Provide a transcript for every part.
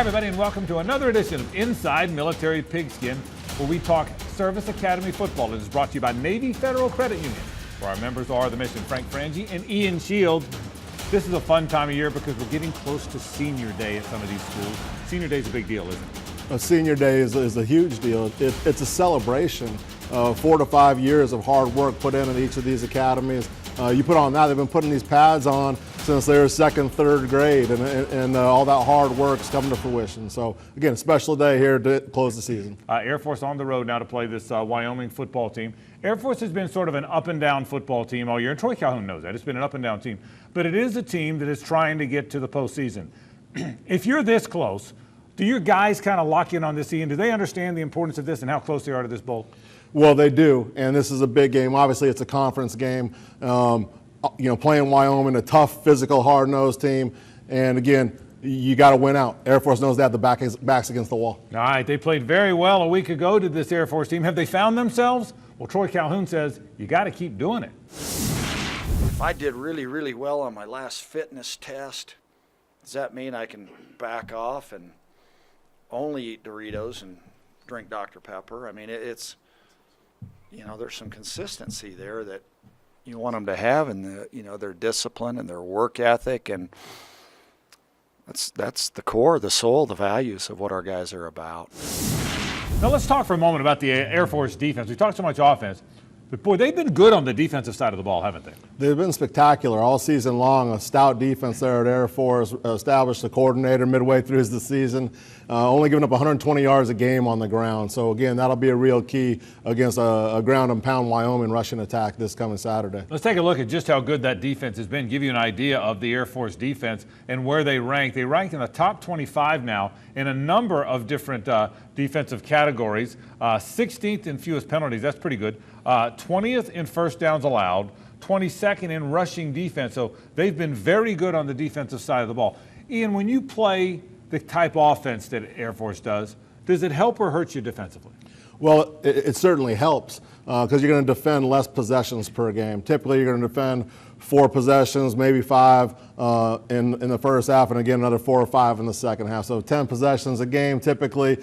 everybody, and welcome to another edition of Inside Military Pigskin, where we talk Service Academy football. It is brought to you by Navy Federal Credit Union, where our members are the mission Frank Frangie and Ian Shields. This is a fun time of year because we're getting close to Senior Day at some of these schools. Senior Day is a big deal, isn't it? A Senior Day is a huge deal. It's a celebration of 4 to 5 years of hard work put in each of these academies. You put on that, they've been putting these pads on since they were second, third grade, and all that hard work's coming to fruition. So again, a special day here to close the season. Air Force on the road now to play this Wyoming football team. Air Force has been sort of an up and down football team all year, and Troy Calhoun knows that. It's been an up and down team. But it is a team that is trying to get to the postseason. If you're this close, do your guys kind of lock in on this, Ian? Do they understand the importance of this and how close they are to this bowl? Well, they do, and this is a big game. Obviously, it's a conference game. Playing Wyoming, a tough, physical, hard-nosed team. And again, you got to win out. Air Force knows that. The back's against the wall. All right, they played very well a week ago to this Air Force team. Have they found themselves? Well, Troy Calhoun says you got to keep doing it. If I did really, really well on my last fitness test, does that mean I can back off and only eat Doritos and drink Dr. Pepper? I mean, it's, there's some consistency there that you want them to have in their discipline and their work ethic, and that's the core, the soul, the values of what our guys are about. Now let's talk for a moment about the Air Force defense. We talked so much offense, but boy, they've been good on the defensive side of the ball, haven't they? They've been spectacular all season long. A stout defense there at Air Force, established a coordinator midway through the season, only giving up 120 yards a game on the ground. So again, that'll be a real key against a ground and pound Wyoming rushing attack this coming Saturday. Let's take a look at just how good that defense has been, give you an idea of the Air Force defense and where they rank. They rank in the top 25 now in a number of different defensive categories. 16th in fewest penalties, that's pretty good. 20th in first downs allowed, 22nd in rushing defense. So they've been very good on the defensive side of the ball. Ian, when you play the type of offense that Air Force does it help or hurt you defensively? Well, it certainly helps because you're going to defend less possessions per game. Typically, you're going to defend 4 possessions, maybe 5 in the first half, and again another 4 or 5 in the second half. So 10 possessions a game typically.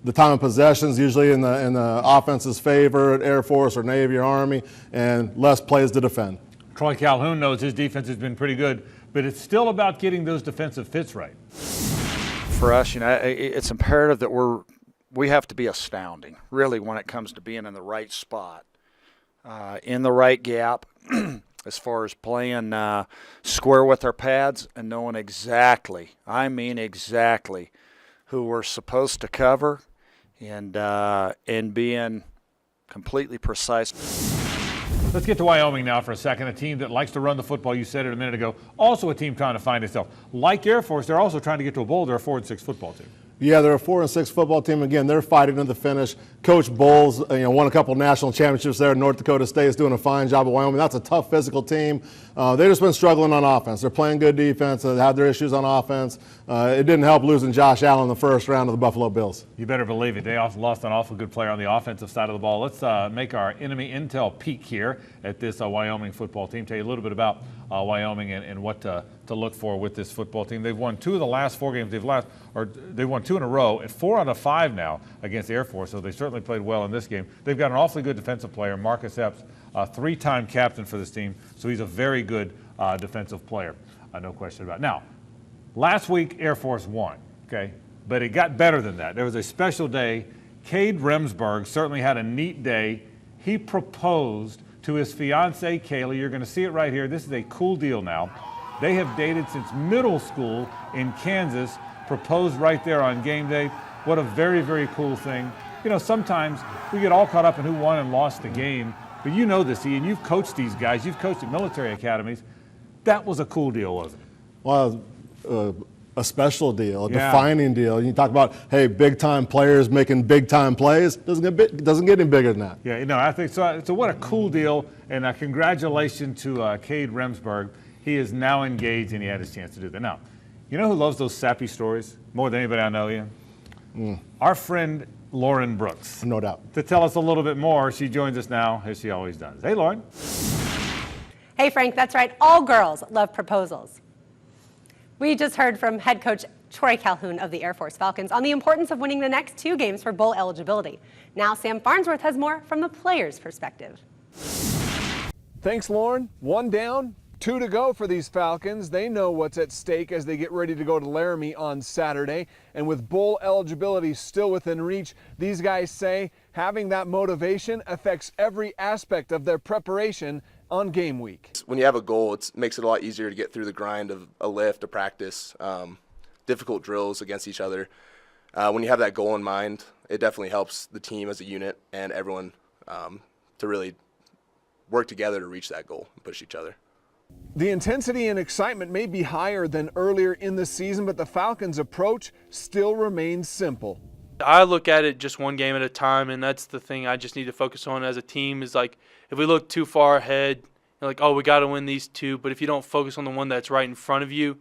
The time of possessions usually in the offense's favor at Air Force or Navy or Army, and less plays to defend. Troy Calhoun knows his defense has been pretty good, but it's still about getting those defensive fits right. For us, it's imperative that we have to be astounding, really, when it comes to being in the right spot, in the right gap, as far as playing square with our pads and knowing exactly, who we're supposed to cover, and being completely precise. Let's get to Wyoming now for a second, a team that likes to run the football. You said it a minute ago. Also a team trying to find itself. Like Air Force, they're also trying to get to a bowl. They're a 4-6 football team. Yeah, they're a 4-6 football team. Again, they're fighting to the finish. Coach Bowles, won a couple national championships there. North Dakota State is doing a fine job at Wyoming. That's a tough physical team. They've just been struggling on offense. They're playing good defense. They had their issues on offense. It didn't help losing Josh Allen in the first round of the Buffalo Bills. You better believe it. They also lost an awful good player on the offensive side of the ball. Let's make our enemy intel peek here at this Wyoming football team. Tell you a little bit about Wyoming and what to look for with this football team. They've won 2 of the last 4 games. They've won 2 in a row, and 4 out of 5 now against Air Force. So they certainly played well in this game. They've got an awfully good defensive player, Marcus Epps, a 3-time captain for this team. So he's a very good defensive player, no question about it. Now, last week Air Force won, okay, but it got better than that. There was a special day. Cade Remsburg certainly had a neat day. He proposed to his fiancee Kaylee. You're going to see it right here. This is a cool deal now. They have dated since middle school in Kansas, proposed right there on game day. What a very, very cool thing. Sometimes we get all caught up in who won and lost the game, but you know this, Ian. You've coached these guys. You've coached at military academies. That was a cool deal, wasn't it? Well, a special deal, a defining deal. You talk about, hey, big-time players making big-time plays. Doesn't get any bigger than that. Yeah, I think so. So what a cool deal, and congratulations to Cade Remsburg. He is now engaged, and he had his chance to do that. Now, you know who loves those sappy stories more than anybody I know, Ian? Our friend Lauren Brooks. No doubt. To tell us a little bit more, she joins us now, as she always does. Hey, Lauren. Hey, Frank, that's right. All girls love proposals. We just heard from head coach Troy Calhoun of the Air Force Falcons on the importance of winning the next 2 games for bowl eligibility. Now Sam Farnsworth has more from the players' perspective. Thanks, Lauren. 1 down, 2 to go for these Falcons. They know what's at stake as they get ready to go to Laramie on Saturday. And with bowl eligibility still within reach, these guys say having that motivation affects every aspect of their preparation on game week. When you have a goal, it makes it a lot easier to get through the grind of a lift, a practice, difficult drills against each other. When you have that goal in mind, it definitely helps the team as a unit and everyone to really work together to reach that goal and push each other. The intensity and excitement may be higher than earlier in the season, but the Falcons' approach still remains simple. I look at it just 1 game at a time, and that's the thing I just need to focus on as a team is like if we look too far ahead, you're like, oh, we got to win these 2, but if you don't focus on the one that's right in front of you,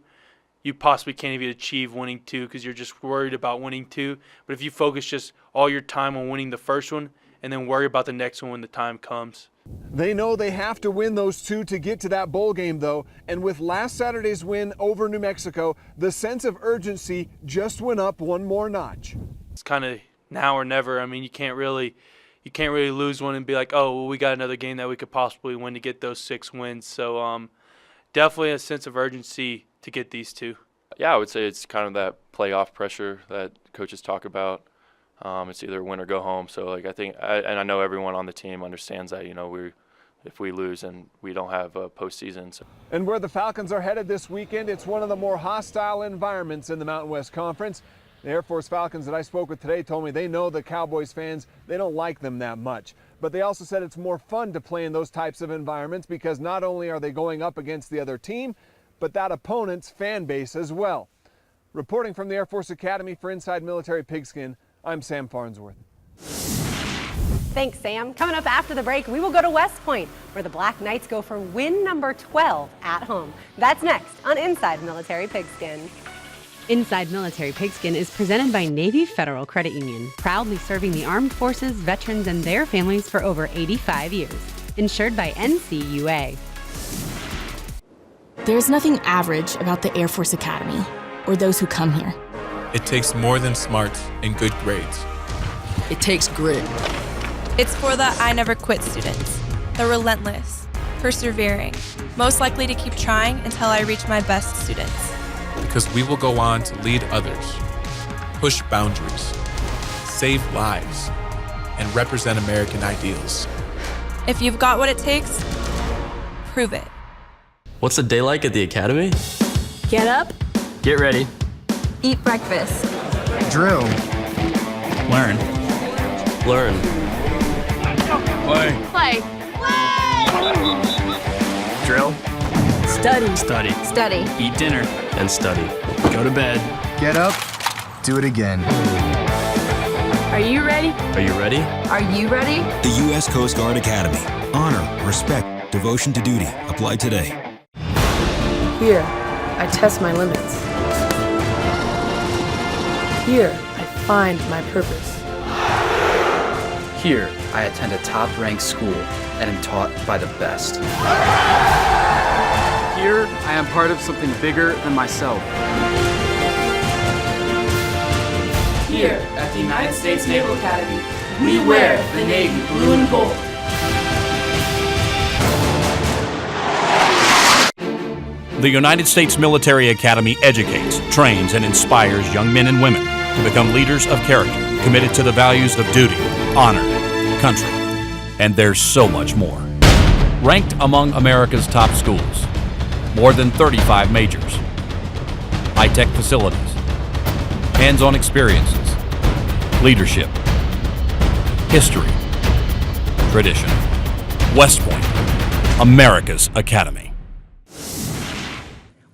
you possibly can't even achieve winning 2 because you're just worried about winning 2. But if you focus just all your time on winning the first one and then worry about the next one when the time comes. They know they have to win those 2 to get to that bowl game, though, and with last Saturday's win over New Mexico, the sense of urgency just went up 1 more notch. It's kind of now or never. I mean, you can't really lose one and be like, oh, well, we got another game that we could possibly win to get those 6 wins. So definitely a sense of urgency to get these 2. Yeah, I would say it's kind of that playoff pressure that coaches talk about. It's either win or go home. So like I know everyone on the team understands that, if we lose and we don't have a postseason. So. And where the Falcons are headed this weekend, it's one of the more hostile environments in the Mountain West Conference. The Air Force Falcons that I spoke with today told me they know the Cowboys fans, they don't like them that much. But they also said it's more fun to play in those types of environments because not only are they going up against the other team, but that opponent's fan base as well. Reporting from the Air Force Academy for Inside Military Pigskin, I'm Sam Farnsworth. Thanks, Sam. Coming up after the break, we will go to West Point, where the Black Knights go for win number 12 at home. That's next on Inside Military Pigskin. Inside Military Pigskin is presented by Navy Federal Credit Union, proudly serving the armed forces, veterans, and their families for over 85 years. Insured by NCUA. There's nothing average about the Air Force Academy or those who come here. It takes more than smarts and good grades. It takes grit. It's for the I never quit students, the relentless, persevering, most likely to keep trying until I reach my best students. Because we will go on to lead others, push boundaries, save lives, and represent American ideals. If you've got what it takes, prove it. What's a day like at the Academy? Get up. Get ready. Eat breakfast. Drill. Learn. Learn. Play. Play. Drill. Study. Study. Study. Eat dinner. And study. Go to bed. Get up. Do it again. Are you ready? Are you ready? Are you ready? The U.S. Coast Guard Academy. Honor, respect, devotion to duty. Apply today. Here, I test my limits. Here, I find my purpose. Here, I attend a top-ranked school and am taught by the best. Here, I am part of something bigger than myself. Here, at the United States Naval Academy, we wear the Navy blue and gold. The United States Military Academy educates, trains, and inspires young men and women to become leaders of character, committed to the values of duty, honor, country, and there's so much more. Ranked among America's top schools, more than 35 majors, high-tech facilities, hands-on experiences, leadership, history, tradition. West Point, America's Academy.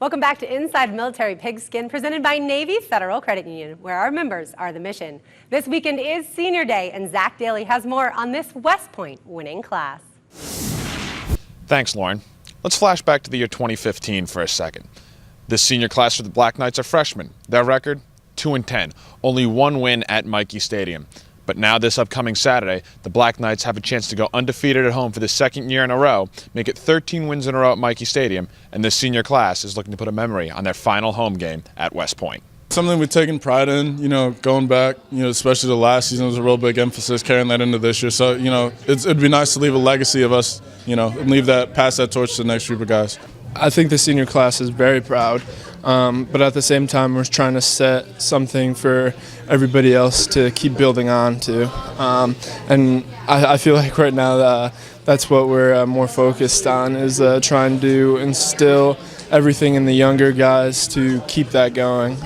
Welcome back to Inside Military Pigskin, presented by Navy Federal Credit Union, where our members are the mission. This weekend is Senior Day, and Zach Daly has more on this West Point winning class. Thanks, Lauren. Let's flash back to the year 2015 for a second. This senior class for the Black Knights are freshmen. Their record, 2-10, only 1 win at Michie Stadium. But now this upcoming Saturday, the Black Knights have a chance to go undefeated at home for the 2nd year in a row, make it 13 wins in a row at Michie Stadium, and this senior class is looking to put a memory on their final home game at West Point. Something we've taken pride in, going back, especially the last season was a real big emphasis, carrying that into this year. So, it'd be nice to leave a legacy of us, and pass that torch to the next group of guys. I think the senior class is very proud, but at the same time, we're trying to set something for everybody else to keep building on to. And I feel like right now that's what we're more focused on, is trying to instill everything in the younger guys to keep that going.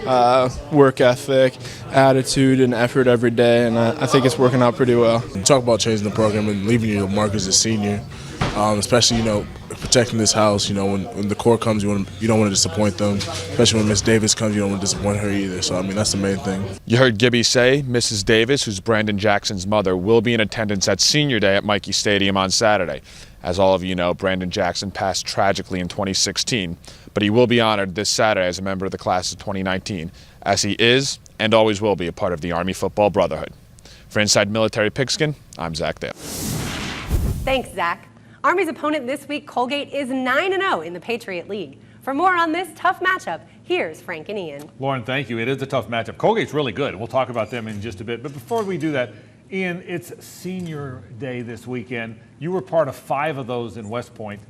Work ethic, attitude, and effort every day, and I think it's working out pretty well. You talk about changing the program and leaving your mark as a senior, especially, protecting this house. When the core comes, you don't want to disappoint them, especially when Miss Davis comes, you don't want to disappoint her either. So, that's the main thing. You heard Gibby say Mrs. Davis, who's Brandon Jackson's mother, will be in attendance at Senior Day at Mikey Stadium on Saturday. As all of you know, Brandon Jackson passed tragically in 2016, but he will be honored this Saturday as a member of the class of 2019, as he is and always will be a part of the Army Football Brotherhood. For Inside Military Pigskin, I'm Zach Dale. Thanks, Zach. Army's opponent this week, Colgate, is 9-0 in the Patriot League. For more on this tough matchup, here's Frank and Ian. Lauren, thank you. It is a tough matchup. Colgate's really good. We'll talk about them in just a bit. But before we do that, Ian, it's Senior Day this weekend. You were part of 5 of those in West Point.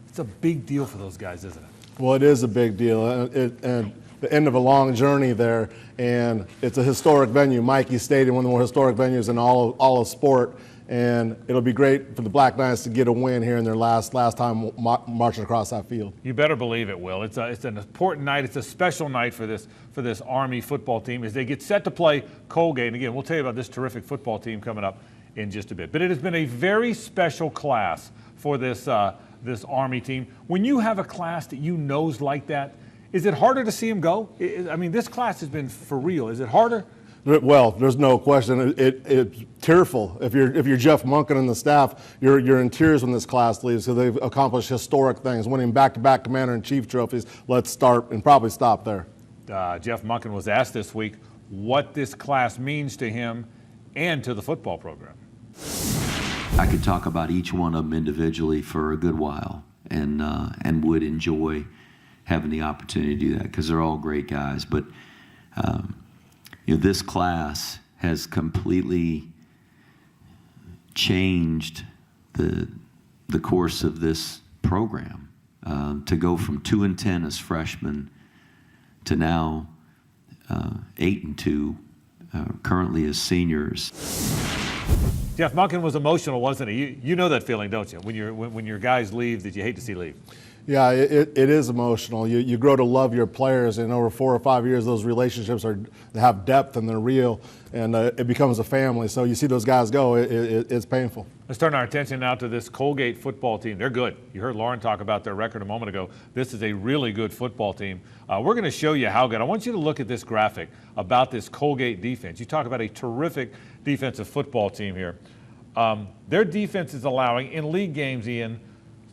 It's a big deal for those guys, isn't it? Well, it is a big deal. And the end of a long journey there. And it's a historic venue, Mikey Stadium, one of the more historic venues in all of sport. And it'll be great for the Black Knights to get a win here in their last time marching across that field. You better believe it will. It's an important night. It's a special night for this Army football team as they get set to play Colgate. And again, we'll tell you about this terrific football team coming up in just a bit. But it has been a very special class for this Army team. When you have a class that you know's like that, is it harder to see them go? This class has been for real. Is it harder? Well, there's no question. It's tearful. If you're Jeff Monken and the staff, you're in tears when this class leaves. So they've accomplished historic things, winning back-to-back Commander-in-Chief trophies. Let's start and probably stop there. Jeff Monken was asked this week what this class means to him and to the football program. I could talk about each one of them individually for a good while, and would enjoy having the opportunity to do that because they're all great guys. But this class has completely changed the course of this program. To go from 2-10 as freshmen to now 8-2 currently as seniors. Jeff Monken was emotional, wasn't he? You know that feeling, don't you? When your guys leave that you hate to see leave. Yeah, it is emotional. You grow to love your players, and over 4 or 5 years, those relationships they have depth and they're real, and it becomes a family. So you see those guys go, it's painful. Let's turn our attention now to this Colgate football team. They're good. You heard Lauren talk about their record a moment ago. This is a really good football team. We're going to show you how good. I want you to look at this graphic about this Colgate defense. You talk about a terrific defensive football team here. Their defense is allowing, in league games, Ian,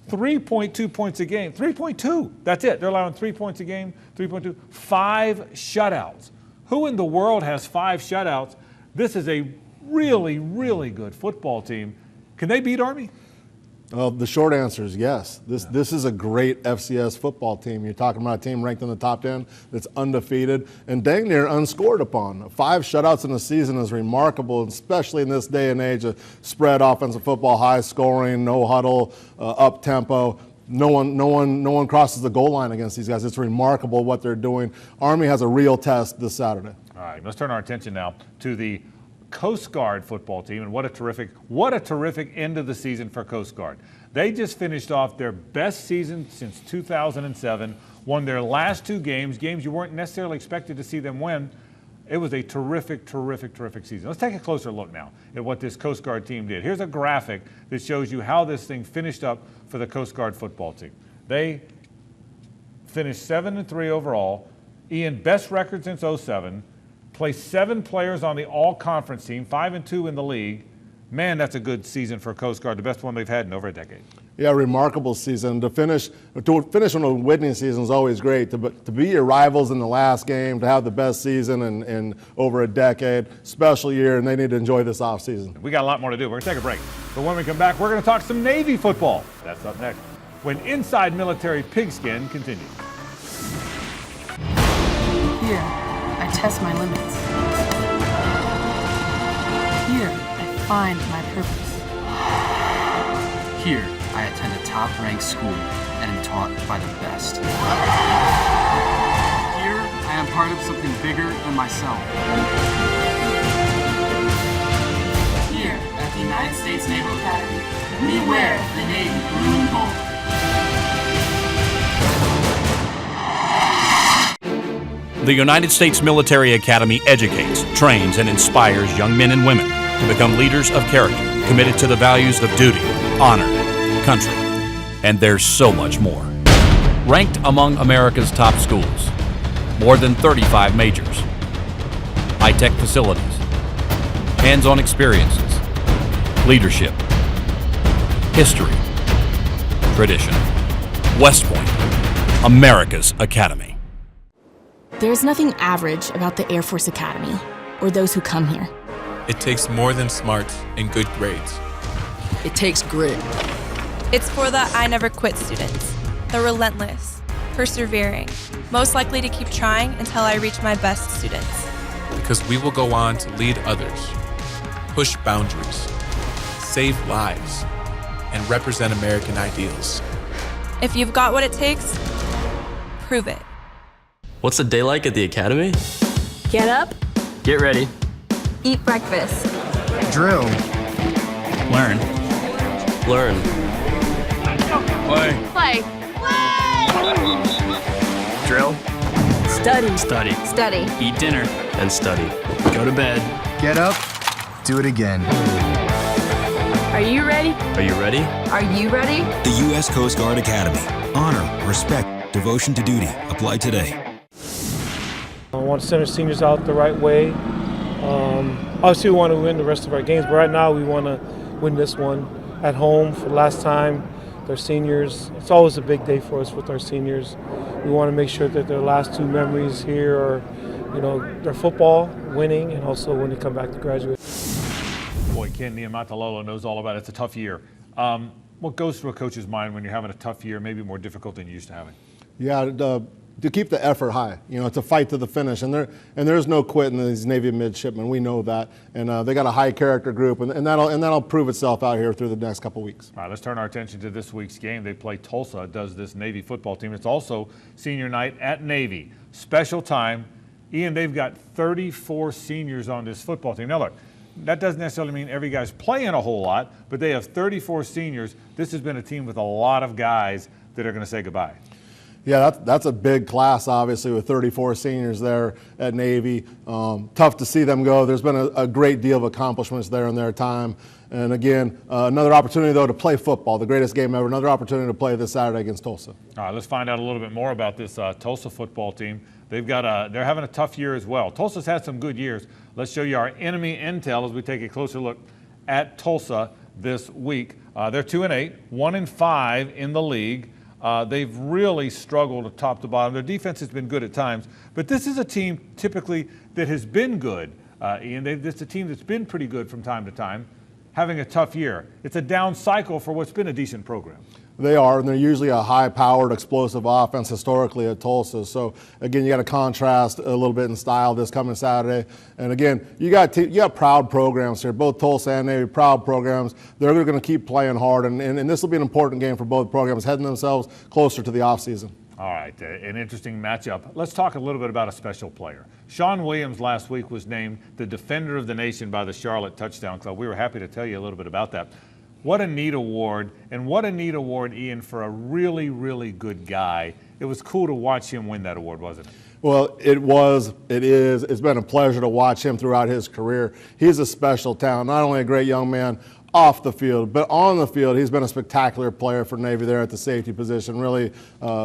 3.2 points a game. 3.2. That's it. They're allowing 3 points a game, 3.2. 5 shutouts. Who in the world has 5 shutouts? This is a really, really good football team. Can they beat Army? Well, the short answer is yes. This is a great FCS football team. You're talking about a team ranked in the top 10 that's undefeated and dang near unscored upon. 5 shutouts in a season is remarkable, especially in this day and age of spread offensive football, high scoring, no huddle, up tempo. No one crosses the goal line against these guys. It's remarkable what they're doing. Army has a real test this Saturday. All right, let's turn our attention now to the Coast Guard football team, and what a terrific end of the season for Coast Guard. They just finished off their best season since 2007, won their last 2 games you weren't necessarily expected to see them win. It was a terrific season. Let's take a closer look now at what this Coast Guard team did. Here's a graphic that shows you how this thing finished up for the Coast Guard football team. They finished 7-3 overall. Ian, best record since 07. Placed 7 players on the all-conference team, 5-2 in the league. Man, that's a good season for Coast Guard, the best one they've had in over a decade. Yeah, remarkable season. To finish on a winning season is always great. To be your rivals in the last game, to have the best season in over a decade, special year, and they need to enjoy this offseason. We got a lot more to do. We're going to take a break. But when we come back, we're going to talk some Navy football. That's up next when Inside Military Pigskin continues. Here I test my limits. Here, I find my purpose. Here, I attend a top-ranked school and am taught by the best. Here, I am part of something bigger than myself. Here at the United States Naval Academy, we wear the Navy blue and gold. The United States Military Academy educates, trains, and inspires young men and women to become leaders of character, committed to the values of duty, honor, country, and there's so much more. Ranked among America's top schools, more than 35 majors, high-tech facilities, hands-on experiences, leadership, history, tradition. West Point, America's Academy. There's nothing average about the Air Force Academy or those who come here. It takes more than smarts and good grades. It takes grit. It's for the I never quit students, the relentless, persevering, most likely to keep trying until I reach my best students. Because we will go on to lead others, push boundaries, save lives, and represent American ideals. If you've got what it takes, prove it. What's a day like at the Academy? Get up, Get ready. eat breakfast, Drill. Learn. Learn. Play. play, Drill. study, Study. study. Eat dinner. And study. Go to bed. Get up. Do it again. Are you ready? Are you ready? Are you ready? The U.S. Coast Guard Academy. Honor, respect, devotion to duty. Apply today. I want to send our seniors out the right way. Obviously, we want to win the rest of our games, but right now we want to win this one at home for the last time. Their seniors, it's always a big day for us with our seniors. We want to make sure that their last two memories here are, their football, winning, and also when they come back to graduate. Boy, Ken Niumatalolo knows all about it. It's a tough year. What goes through a coach's mind when you're having a tough year, maybe more difficult than you're used to having? Yeah, to keep the effort high, to fight to the finish. And there's no quitting these Navy midshipmen. We know that. And they got a high character group, and that'll prove itself out here through the next couple weeks. All right, let's turn our attention to this week's game. They play Tulsa, does this Navy football team. It's also senior night at Navy. Special time. Ian, they've got 34 seniors on this football team. Now look, that doesn't necessarily mean every guy's playing a whole lot, but they have 34 seniors. This has been a team with a lot of guys that are going to say goodbye. Yeah, that's a big class, obviously, with 34 seniors there at Navy. Tough to see them go. There's been a great deal of accomplishments there in their time. And again, another opportunity, though, to play football, the greatest game ever. Another opportunity to play this Saturday against Tulsa. All right, let's find out a little bit more about this Tulsa football team. They're having a tough year as well. Tulsa's had some good years. Let's show you our enemy intel as we take a closer look at Tulsa this week. They're 2-8, 1-5 in the league. They've really struggled top to bottom. Their defense has been good at times, but this is a team typically that has been good, Ian. It's a team that's been pretty good from time to time, having a tough year. It's a down cycle for what's been a decent program. They are, and they're usually a high-powered, explosive offense historically at Tulsa. So, again, you got to contrast a little bit in style this coming Saturday. And, again, you got proud programs here, both Tulsa and Navy, proud programs. They're going to keep playing hard, and this will be an important game for both programs, heading themselves closer to the offseason. All right, an interesting matchup. Let's talk a little bit about a special player. Sean Williams last week was named the Defender of the Nation by the Charlotte Touchdown Club. We were happy to tell you a little bit about that. What a neat award, and what a neat award, Ian, for a really, really good guy. It was cool to watch him win that award, wasn't it? Well, it is. It's been a pleasure to watch him throughout his career. He's a special talent, not only a great young man off the field, but on the field, he's been a spectacular player for Navy there at the safety position, really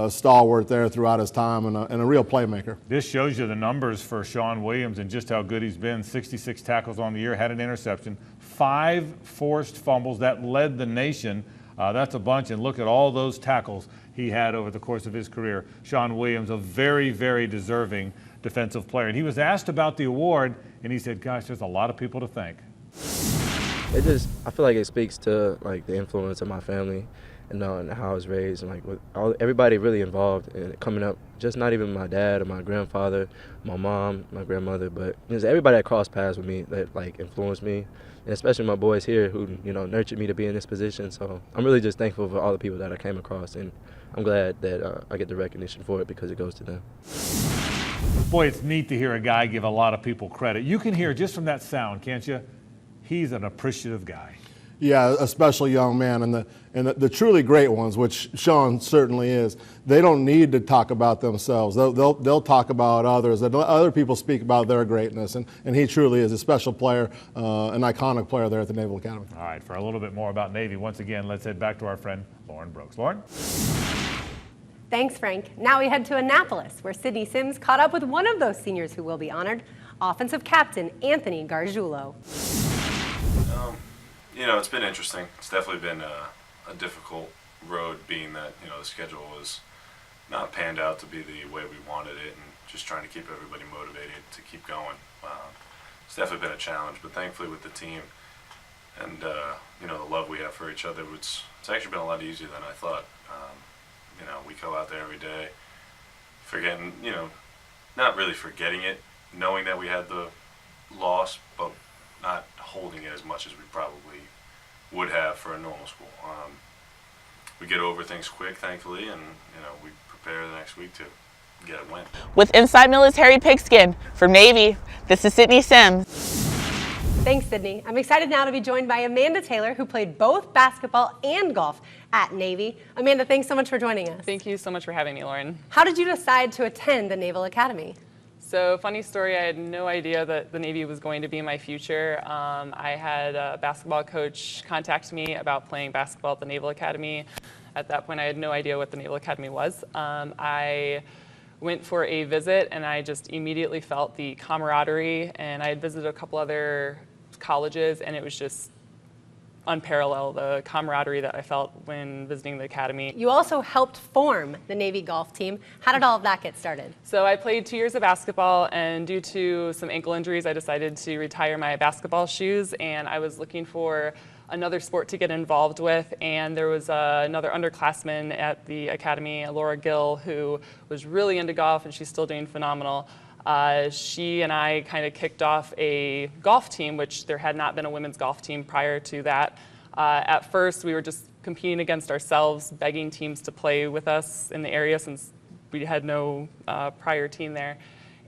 stalwart there throughout his time and a real playmaker. This shows you the numbers for Sean Williams and just how good he's been. 66 tackles on the year, had an interception, 5 forced fumbles. That led the nation. That's a bunch, and look at all those tackles he had over the course of his career. Sean Williams, a very, very deserving defensive player. And he was asked about the award, and he said, gosh, there's a lot of people to thank. It just I feel like it speaks to like the influence of my family and how I was raised, and like with everybody really involved in coming up. Just not even my dad or my grandfather, my mom, my grandmother, but just everybody that crossed paths with me that like influenced me, and especially my boys here who nurtured me to be in this position. So I'm really just thankful for all the people that I came across, and I'm glad that I get the recognition for it because it goes to them. Boy, it's neat to hear a guy give a lot of people credit. You can hear just from that sound, can't you? He's an appreciative guy. Yeah, a special young man, and the truly great ones, which Sean certainly is. They don't need to talk about themselves. They'll talk about others. And other people speak about their greatness, and he truly is a special player, an iconic player there at the Naval Academy. All right, for a little bit more about Navy, once again, let's head back to our friend Lauren Brooks. Lauren. Thanks, Frank. Now we head to Annapolis, where Sydney Sims caught up with one of those seniors who will be honored, offensive captain Anthony Gargiulo. It's been interesting. It's definitely been a difficult road, being that, the schedule was not panned out to be the way we wanted it, and just trying to keep everybody motivated to keep going. It's definitely been a challenge, but thankfully with the team and, the love we have for each other, it's actually been a lot easier than I thought. We go out there every day forgetting, not really forgetting it, knowing that we had the loss, but not holding it as much as we probably would have for a normal school. We get over things quick, thankfully, and we prepare the next week to get a win. With Inside Military Pigskin from Navy, this is Sydney Sims. Thanks, Sydney. I'm excited now to be joined by Amanda Taylor, who played both basketball and golf at Navy. Amanda, thanks so much for joining us. Thank you so much for having me, Lauren. How did you decide to attend the Naval Academy? So, funny story, I had no idea that the Navy was going to be my future. I had a basketball coach contact me about playing basketball at the Naval Academy. At that point, I had no idea what the Naval Academy was. I went for a visit, and I just immediately felt the camaraderie, and I had visited a couple other colleges, and it was just unparalleled, the camaraderie that I felt when visiting the academy. You also helped form the Navy golf team. How did all of that get started? So I played 2 years of basketball, and due to some ankle injuries, I decided to retire my basketball shoes, and I was looking for another sport to get involved with, and there was another underclassman at the academy, Laura Gill, who was really into golf, and she's still doing phenomenal. She and I kind of kicked off a golf team, which there had not been a women's golf team prior to that. At first, we were just competing against ourselves, begging teams to play with us in the area since we had no prior team there.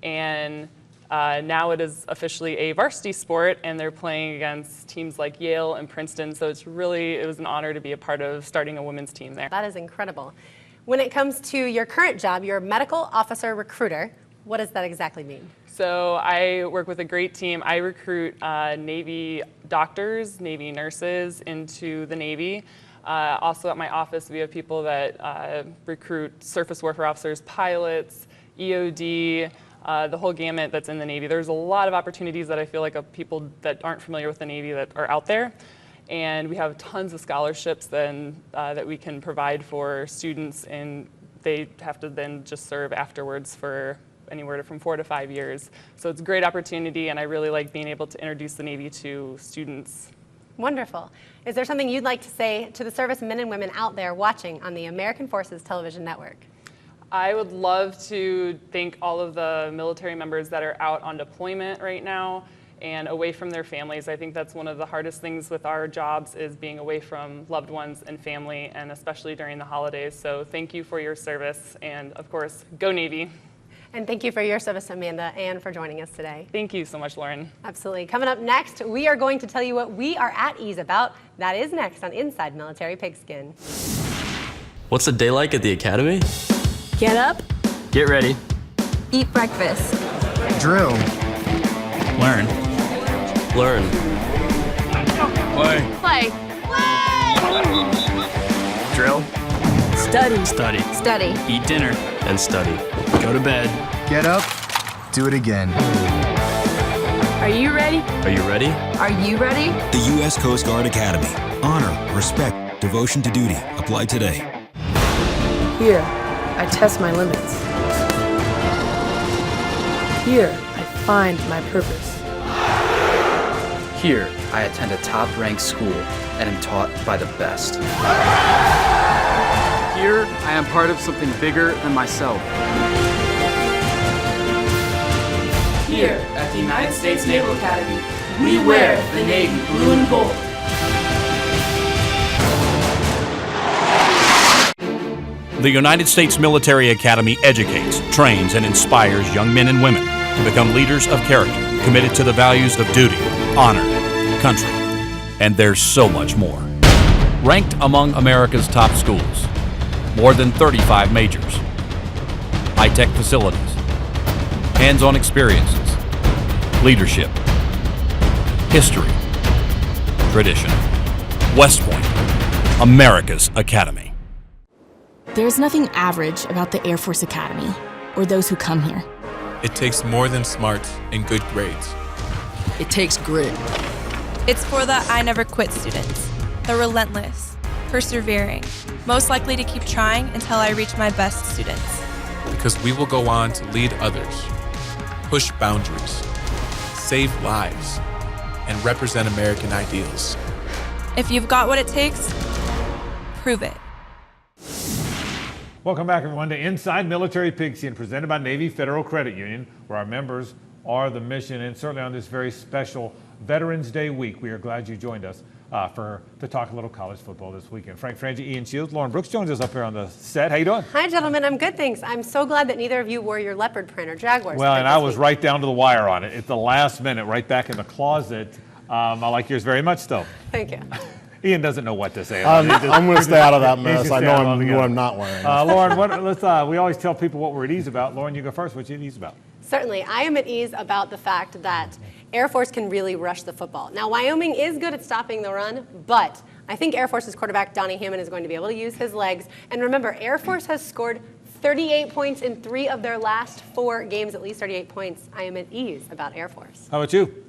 And now it is officially a varsity sport, and they're playing against teams like Yale and Princeton, so it was an honor to be a part of starting a women's team there. That is incredible. When it comes to your current job, you're a medical officer recruiter. What does that exactly mean? So I work with a great team. I recruit Navy doctors, Navy nurses into the Navy. Also at my office, we have people that recruit surface warfare officers, pilots, EOD, the whole gamut that's in the Navy. There's a lot of opportunities that I feel like of people that aren't familiar with the Navy that are out there. And we have tons of scholarships then that we can provide for students, and they have to then just serve afterwards for anywhere from 4 to 5 years. So it's a great opportunity, and I really like being able to introduce the Navy to students. Wonderful. Is there something you'd like to say to the servicemen and women out there watching on the American Forces Television Network? I would love to thank all of the military members that are out on deployment right now and away from their families. I think that's one of the hardest things with our jobs, is being away from loved ones and family, and especially during the holidays. So thank you for your service, and of course, go Navy. And thank you for your service, Amanda, and for joining us today. Thank you so much, Lauren. Absolutely. Coming up next, we are going to tell you what we are at ease about. That is next on Inside Military Pigskin. What's a day like at the academy? Get up. Get ready. Eat breakfast. Drill. Learn. Learn. Play. Play. Drill. Study. Study. Study. Eat dinner. And study. Go to bed. Get up. Do it again. Are you ready? Are you ready? Are you ready? The U.S. Coast Guard Academy. Honor, respect, devotion to duty. Apply today. Here, I test my limits. Here, I find my purpose. Here, I attend a top-ranked school and am taught by the best. Here, I am part of something bigger than myself. Here at the United States Naval Academy, we wear the Navy blue and gold. The United States Military Academy educates, trains, and inspires young men and women to become leaders of character, committed to the values of duty, honor, country, and there's so much more. Ranked among America's top schools, more than 35 majors, high-tech facilities, hands-on experiences, leadership, history, tradition. West Point, America's Academy. There's nothing average about the Air Force Academy or those who come here. It takes more than smarts and good grades. It takes grit. It's for the I never quit students, the relentless, persevering, most likely to keep trying until I reach my best students. Because we will go on to lead others, push boundaries, save lives, and represent American ideals. If you've got what it takes, prove it. Welcome back, everyone, to Inside Military Pigskin, presented by Navy Federal Credit Union, where our members are the mission. And certainly on this very special Veterans Day week, we are glad you joined us to talk a little college football this weekend. Frank Frangie, Ian Shields, Lauren Brooks joins us up here on the set. How you doing? Hi, gentlemen. I'm good, thanks. I'm so glad that neither of you wore your leopard print or Jaguars. Well, and I was right down to the wire on it. At the last minute, right back in the closet. I like yours very much, though. Thank you. Ian doesn't know what to say. I'm going to stay out of that mess. I know what I'm not wearing. Lauren, we always tell people what we're at ease about. Lauren, you go first. What you at ease about? Certainly. I am at ease about the fact that Air Force can really rush the football. Now, Wyoming is good at stopping the run, but I think Air Force's quarterback, Donnie Hammond, is going to be able to use his legs. And remember, Air Force has scored 38 points in 3 of their last 4 games, at least 38 points. I am at ease about Air Force. How about you?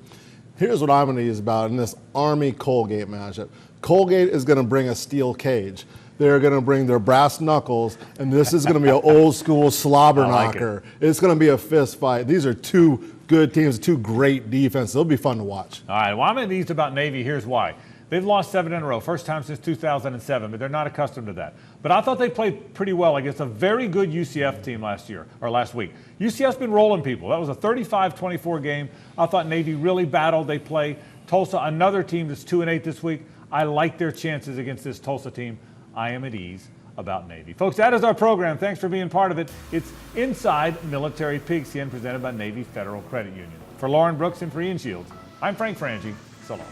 Here's what I'm at ease about in this Army-Colgate matchup. Colgate is going to bring a steel cage. They're going to bring their brass knuckles, and this is going to be an old-school slobber knocker. It's going to be a fist fight. These are 2 good teams, 2 great defenses. It'll be fun to watch. All right, well, I'm at ease about Navy. Here's why. They've lost 7 in a row, first time since 2007, but they're not accustomed to that. But I thought they played pretty well against a very good UCF team last week. UCF's been rolling people. That was a 35-24 game. I thought Navy really battled. They play Tulsa, another team that's 2-8 this week. I like their chances against this Tulsa team. I am at ease about Navy. Folks, that is our program. Thanks for being part of it. It's Inside Military Pigskin, presented by Navy Federal Credit Union. For Lauren Brooks and for Ian Shields, I'm Frank Frangie. So long.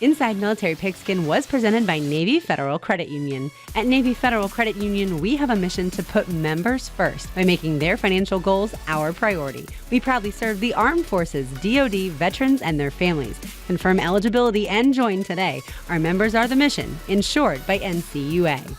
Inside Military Pigskin was presented by Navy Federal Credit Union. At Navy Federal Credit Union, we have a mission to put members first by making their financial goals our priority. We proudly serve the Armed Forces, DoD, veterans, and their families. Confirm eligibility and join today. Our members are the mission, insured by NCUA.